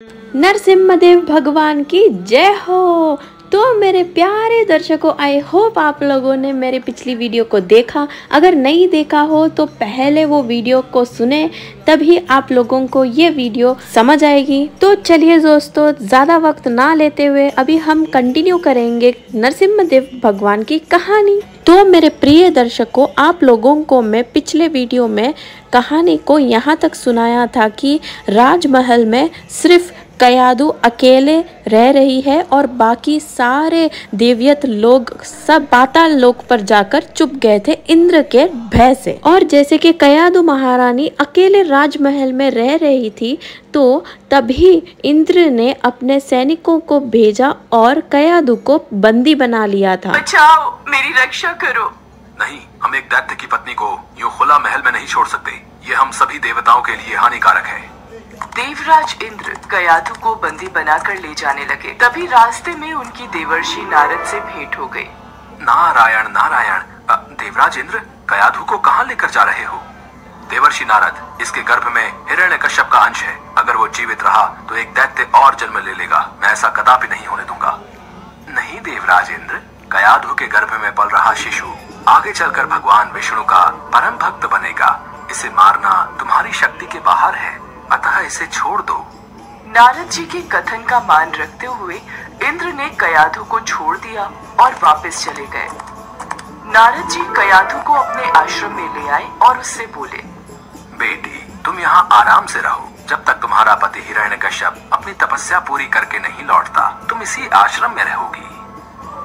नरसिम्हदेव भगवान की जय हो। तो मेरे प्यारे दर्शकों, आई होप आप लोगों ने मेरी पिछली वीडियो को देखा। अगर नहीं देखा हो तो पहले वो वीडियो को सुने, तभी आप लोगों को ये वीडियो समझ आएगी। तो चलिए दोस्तों, ज़्यादा वक्त ना लेते हुए अभी हम कंटिन्यू करेंगे नरसिम्हदेव भगवान की कहानी। तो मेरे प्रिय दर्शकों, आप लोगों को मैं पिछले वीडियो में कहानी को यहाँ तक सुनाया था कि राजमहल में सिर्फ कयाधु अकेले रह रही है और बाकी सारे देवयत लोग सब पाताल लोक पर जाकर चुप गए थे इंद्र के भय से। और जैसे कि कयाधु महारानी अकेले राजमहल में रह रही थी, तो तभी इंद्र ने अपने सैनिकों को भेजा और कयाधु को बंदी बना लिया था। बचाओ, मेरी रक्षा करो। नहीं, हम एक दैत्य की पत्नी को यूं खुला महल में नहीं छोड़ सकते। ये हम सभी देवताओं के लिए हानिकारक है। देवराज इंद्र कयाधु को बंदी बनाकर ले जाने लगे। तभी रास्ते में उनकी देवर्षि नारद से भेंट हो गई। नारायण नारायण। देवराज इंद्र, कयाधु को कहाँ लेकर जा रहे हो? देवर्षि नारद, इसके गर्भ में हिरण्यकश्यप का अंश है। अगर वो जीवित रहा तो एक दैत्य और जन्म ले लेगा। मैं ऐसा कदापि नहीं होने दूंगा। नहीं देवराज इंद्र, कयाधु के गर्भ में पल रहा शिशु आगे चलकर भगवान विष्णु का परम भक्त बनेगा। इसे मारना तुम्हारी शक्ति के बाहर है, अतः इसे छोड़ दो। नारद जी के कथन का मान रखते हुए इंद्र ने कयाधु को छोड़ दिया और वापस चले गए। नारद जी कयाधु को अपने आश्रम में ले आए और उससे बोले, बेटी, तुम यहाँ आराम से रहो। जब तक तुम्हारा पति हिरण्यकश्यप अपनी तपस्या पूरी करके नहीं लौटता, तुम इसी आश्रम में रहोगी।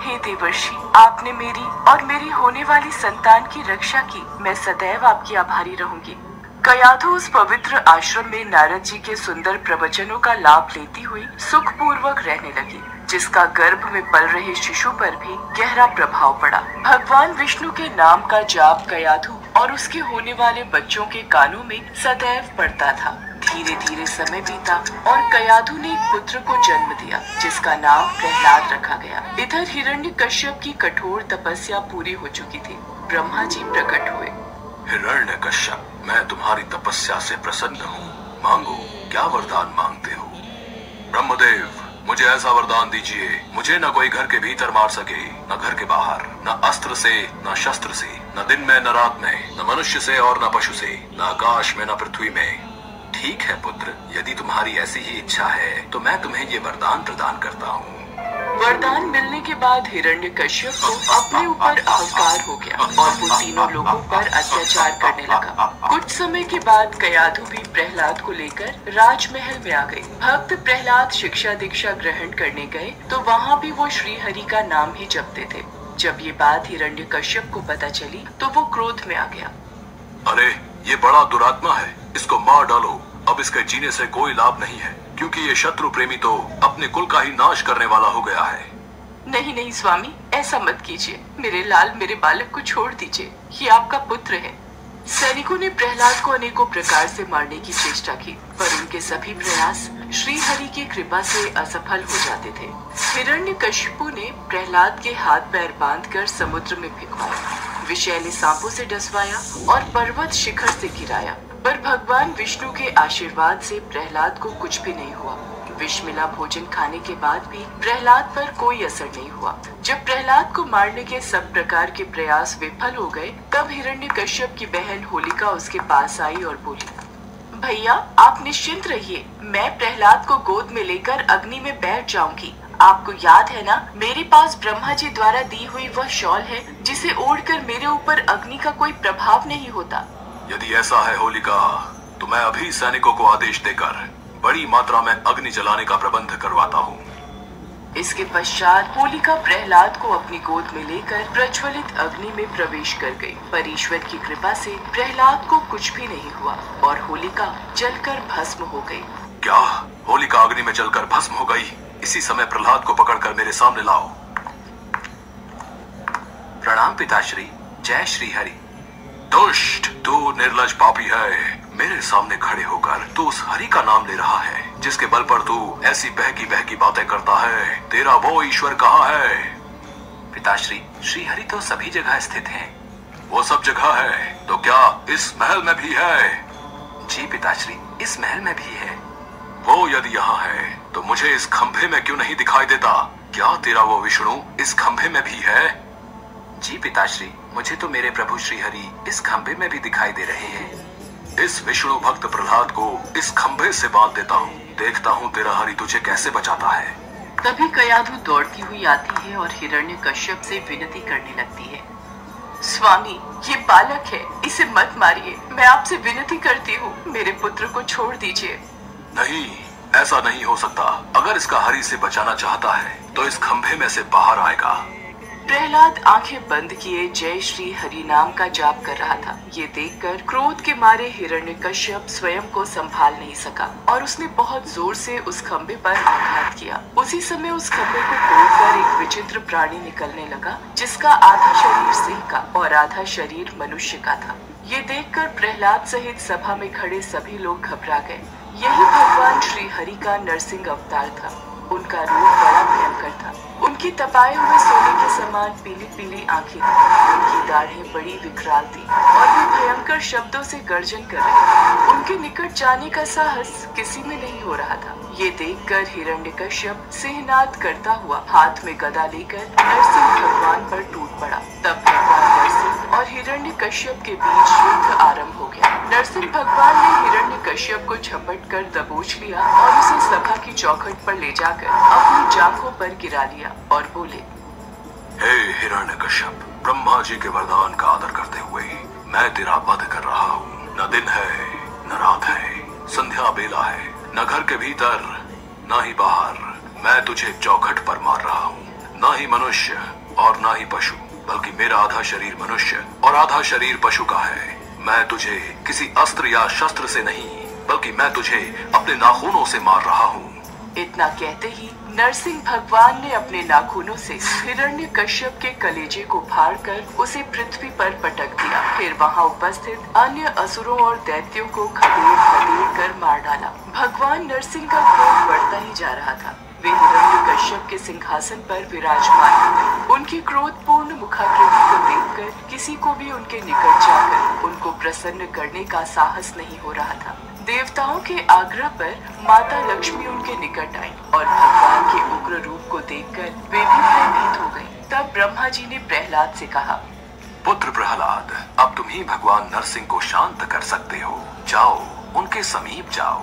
हे देवर्षि, आपने मेरी और मेरी होने वाली संतान की रक्षा की। मैं सदैव आपकी आभारी रहूंगी। कयाधु उस पवित्र आश्रम में नारद जी के सुंदर प्रवचनों का लाभ लेती हुई सुखपूर्वक रहने लगी, जिसका गर्भ में पल रहे शिशु पर भी गहरा प्रभाव पड़ा। भगवान विष्णु के नाम का जाप कयाधु और उसके होने वाले बच्चों के कानों में सदैव पड़ता था। धीरे धीरे समय बीता और कयाधु ने एक पुत्र को जन्म दिया, जिसका नाम प्रहलाद रखा गया। इधर हिरण्यकश्यप की कठोर तपस्या पूरी हो चुकी थी। ब्रह्मा जी प्रकट हुए। हिरण्यकश्यप, मैं तुम्हारी तपस्या से प्रसन्न हूँ। मांगो, क्या वरदान मांगते हो? ब्रह्मदेव, मुझे ऐसा वरदान दीजिए, मुझे न कोई घर के भीतर मार सके, न घर के बाहर, न अस्त्र से, न शस्त्र से, न दिन में, न रात में, न मनुष्य से और न पशु से, न आकाश में, न पृथ्वी में। ठीक है पुत्र, यदि तुम्हारी ऐसी ही इच्छा है तो मैं तुम्हें ये वरदान प्रदान करता हूँ। वरदान मिलने के बाद हिरण्यकश्यप को अपने ऊपर अहंकार हो गया और वो तीनों लोगों पर अत्याचार करने लगा। कुछ समय के बाद कयाधु भी प्रहलाद को लेकर राजमहल में आ गई। भक्त प्रहलाद शिक्षा दीक्षा ग्रहण करने गए तो वहाँ भी वो श्री हरि का नाम ही जपते थे। जब ये बात हिरण्यकश्यप को पता चली तो वो क्रोध में आ गया। अरे, ये बड़ा दुरात्मा है, इसको मार डालो। अब इसके जीने से कोई लाभ नहीं है, क्योंकि ये शत्रु प्रेमी तो अपने कुल का ही नाश करने वाला हो गया है। नहीं नहीं स्वामी, ऐसा मत कीजिए। मेरे लाल, मेरे बालक को छोड़ दीजिए, ये आपका पुत्र है। सैनिकों ने प्रहलाद को अनेकों प्रकार से मारने की चेष्टा की, पर उनके सभी प्रयास श्री हरि की कृपा से असफल हो जाते थे। हिरण्यकशिपु ने प्रहलाद के हाथ पैर बांधकर समुद्र में फेंकवाया, विषैले सांपों से डसवाया और पर्वत शिखर से गिराया, पर भगवान विष्णु के आशीर्वाद से प्रहलाद को कुछ भी नहीं हुआ। विष मिला भोजन खाने के बाद भी प्रहलाद पर कोई असर नहीं हुआ। जब प्रहलाद को मारने के सब प्रकार के प्रयास विफल हो गए, तब हिरण्यकश्यप की बहन होलिका उसके पास आई और बोली, भैया आप निश्चिंत रहिए, मैं प्रहलाद को गोद में लेकर अग्नि में बैठ जाऊंगी। आपको याद है ना, मेरे पास ब्रह्मा जी द्वारा दी हुई वह शॉल है, जिसे ओढ़कर मेरे ऊपर अग्नि का कोई प्रभाव नहीं होता। यदि ऐसा है होलिका, तो मैं अभी सैनिकों को आदेश देकर बड़ी मात्रा में अग्नि जलाने का प्रबंध करवाता हूँ। इसके पश्चात होलिका प्रहलाद को अपनी गोद में लेकर प्रज्वलित अग्नि में प्रवेश कर गई, पर ईश्वर की कृपा से प्रहलाद को कुछ भी नहीं हुआ और होलिका जलकर भस्म हो गई। क्या? होलिका अग्नि में जलकर भस्म हो गई? इसी समय प्रहलाद को पकड़कर मेरे सामने लाओ। प्रणाम पिताश्री, जय श्री हरि। दुष्ट, तू निर्लज पापी है। मेरे सामने खड़े होकर तू उस हरि का नाम ले रहा है, जिसके बल पर तू ऐसी बहकी बहकी बातें करता है। तेरा वो ईश्वर कहाँ है? पिताश्री, श्री हरि तो सभी जगह स्थित हैं। वो सब जगह है तो क्या इस महल में भी है? जी पिताश्री, इस महल में भी है। वो यदि यहाँ है तो मुझे इस खंभे में क्यों नहीं दिखाई देता? क्या तेरा वो विष्णु इस खंभे में भी है? जी पिताश्री, मुझे तो मेरे प्रभु श्री हरि इस खंभे में भी दिखाई दे रहे हैं। इस विष्णु भक्त प्रहलाद को इस खंभे से बांध देता हूँ, देखता हूँ तेरा हरि तुझे कैसे बचाता है। तभी कयाधु दौड़ती हुई आती है और हिरण्यकश्यप से विनती करने लगती है। स्वामी, ये बालक है, इसे मत मारिए, मैं आपसे विनती करती हूँ, मेरे पुत्र को छोड़ दीजिए। नहीं, ऐसा नहीं हो सकता। अगर इसका हरि से बचाना चाहता है तो इस खंभे में से बाहर आएगा। प्रहलाद आंखें बंद किए जय श्री हरि नाम का जाप कर रहा था। ये देखकर क्रोध के मारे हिरण्यकश्यप स्वयं को संभाल नहीं सका और उसने बहुत जोर से उस खंभे पर आघात किया। उसी समय उस खंभे को तोड़कर एक विचित्र प्राणी निकलने लगा, जिसका आधा शरीर सिंह का और आधा शरीर मनुष्य का था। ये देखकर प्रहलाद सहित सभा में खड़े सभी लोग घबरा गए। यही भगवान श्री हरि का नरसिंह अवतार था। उनका रूप बड़ा भयंकर था। उनकी तपाए हुए सोने के समान पीली पीली आंखें थी। उनकी दाढ़ें बड़ी विकराल थी और वे भयंकर शब्दों से गर्जन कर रहे थे। उनके निकट जाने का साहस किसी में नहीं हो रहा था। ये देखकर हिरण्यकश्यप सिंहनाद करता हुआ हाथ में गदा लेकर नरसिंह भगवान पर टूट पड़ा। तब भगवान नरसिंह और हिरण्यकश्यप के बीच युद्ध आरंभ हो गया। नरसिंह भगवान ने हिरण्यकश्यप को झपट कर दबोच लिया और उसे सभा की चौखट पर ले जाकर अपनी जांघों पर गिरा लिया और बोले, हे हिरण्यकश्यप, ब्रह्मा जी के वरदान का आदर करते हुए मैं तेरा वध कर रहा हूँ। न दिन है न रात है, संध्या बेला है, न घर के भीतर न ही बाहर। मैं तुझे चौखट पर मार रहा हूँ। न ही मनुष्य और न ही पशु, बल्कि मेरा आधा शरीर मनुष्य और आधा शरीर पशु का है। मैं तुझे किसी अस्त्र या शस्त्र से नहीं, बल्कि मैं तुझे अपने नाखूनों से मार रहा हूँ। इतना कहते ही नरसिंह भगवान ने अपने नाखूनों से हिरण्यकश्यप के कलेजे को फाड़कर उसे पृथ्वी पर पटक दिया। फिर वहां उपस्थित अन्य असुरों और दैत्यों को खदेड़ कर मार डाला। भगवान नरसिंह का क्रोध बढ़ता ही जा रहा था। वे हिरण्यकश्यप के सिंहासन पर विराजमान हुए। उनकी क्रोधपूर्ण मुखाकृति को देखकर किसी को भी उनके निकट जाकर उनको प्रसन्न करने का साहस नहीं हो रहा था। देवताओं के आग्रह पर माता लक्ष्मी उनके निकट आई और भगवान के उग्र रूप को देखकर वे भी भयभीत हो गईं। तब ब्रह्मा जी ने प्रहलाद से कहा, पुत्र प्रहलाद, अब तुम ही भगवान नरसिंह को शांत कर सकते हो। जाओ, उनके समीप जाओ।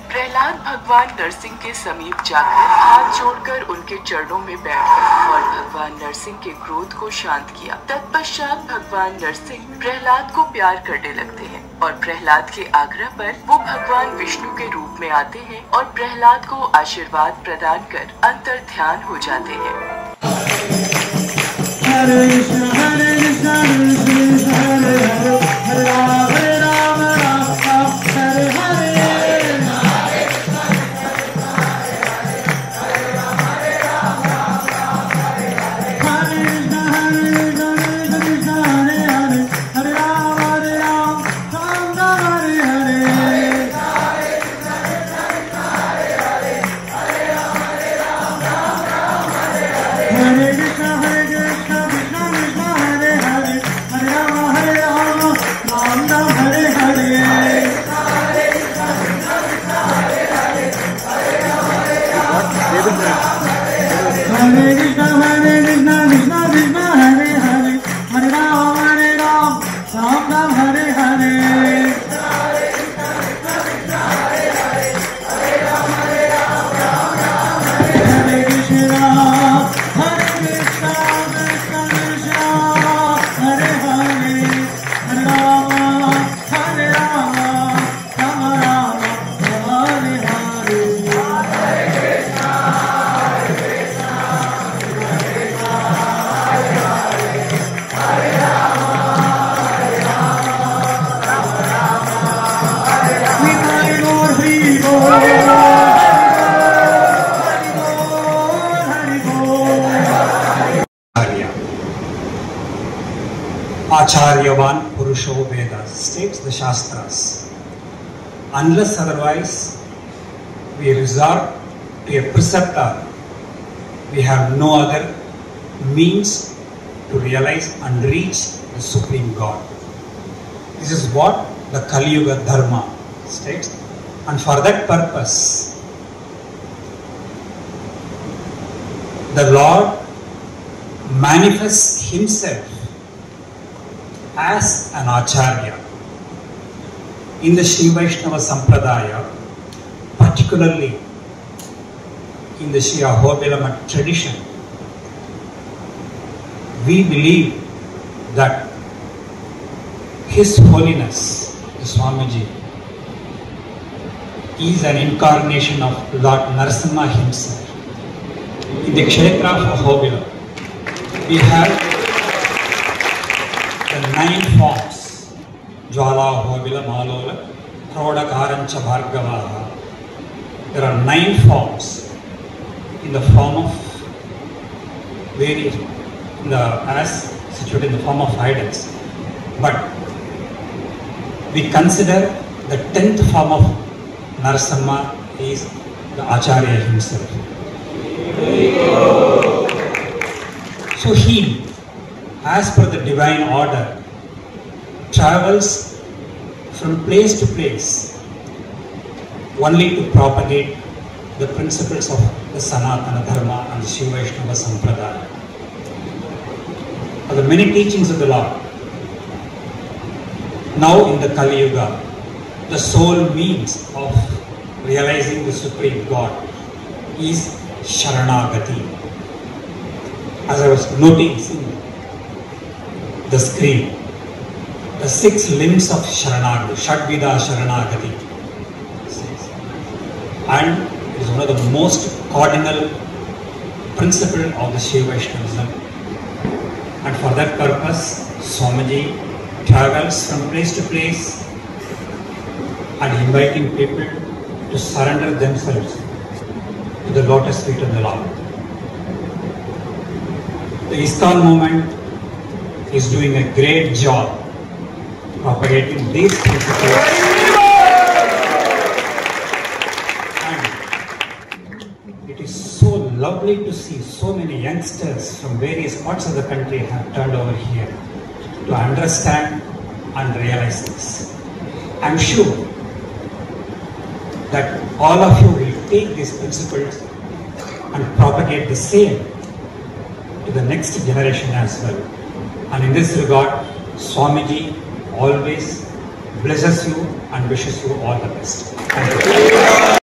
प्रहलाद भगवान नरसिंह के समीप जाकर हाथ जोड़कर उनके चरणों में बैठ गए और भगवान नरसिंह के क्रोध को शांत किया। तत्पश्चात भगवान नरसिंह प्रहलाद को प्यार करने लगते हैं और प्रहलाद के आग्रह पर वो भगवान विष्णु के रूप में आते हैं और प्रहलाद को आशीर्वाद प्रदान कर अंतर ध्यान हो जाते हैं। हरे कृष्ण हरे कृष्ण कृष्ण हरे हरे, हरे Ram Ram Ram Hare Hare. Acharyavan Purusho Vedas states the Shastras. Unless otherwise, we resort to a preceptor. We have no other means to realize and reach the Supreme God. This is what the Kali Yuga Dharma states. And for that purpose, the Lord manifests himself as an Acharya. In the Sri Vaishnava Sampradaya, particularly in the Sri Ahobila Math tradition, we believe that His Holiness, the Swamiji, is an incarnation of Lord Narasimha himself. In the Kshetra of Ahobila, we have the 9 forms: Jwala, Ahobila, Malola, Prodha, Karancha, Bhargavaha. There are 9 forms in the form of various, as situated in the form of idols. But we consider the 10th form of Narasimha is the Acharya himself. So he, as per the divine order, travels from place to place only to propagate the principles of the Sanatana Dharma and the Sri Vaishnava Sampradaya. Are the many teachings of the Lord. Now in the Kali Yuga, the sole means of realizing the Supreme God is Sharanagati. As I was noticing the screen, the 6 limbs of Sharanagati, Shadvida Sharanagati. And it is one of the most cardinal principles of the Sri Vaishnavism. And for that purpose, Swamiji travels from place to place and inviting people to surrender themselves to the lotus feet of the Lord. The ISKCON movement is doing a great job propagating these principles. And it is so lovely to see so many youngsters from various parts of the country have turned over here to understand and realize this. I am sure that all of you will take these principles and propagate the same to the next generation as well. And in this regard, Swamiji always blesses you and wishes you all the best. Thank you.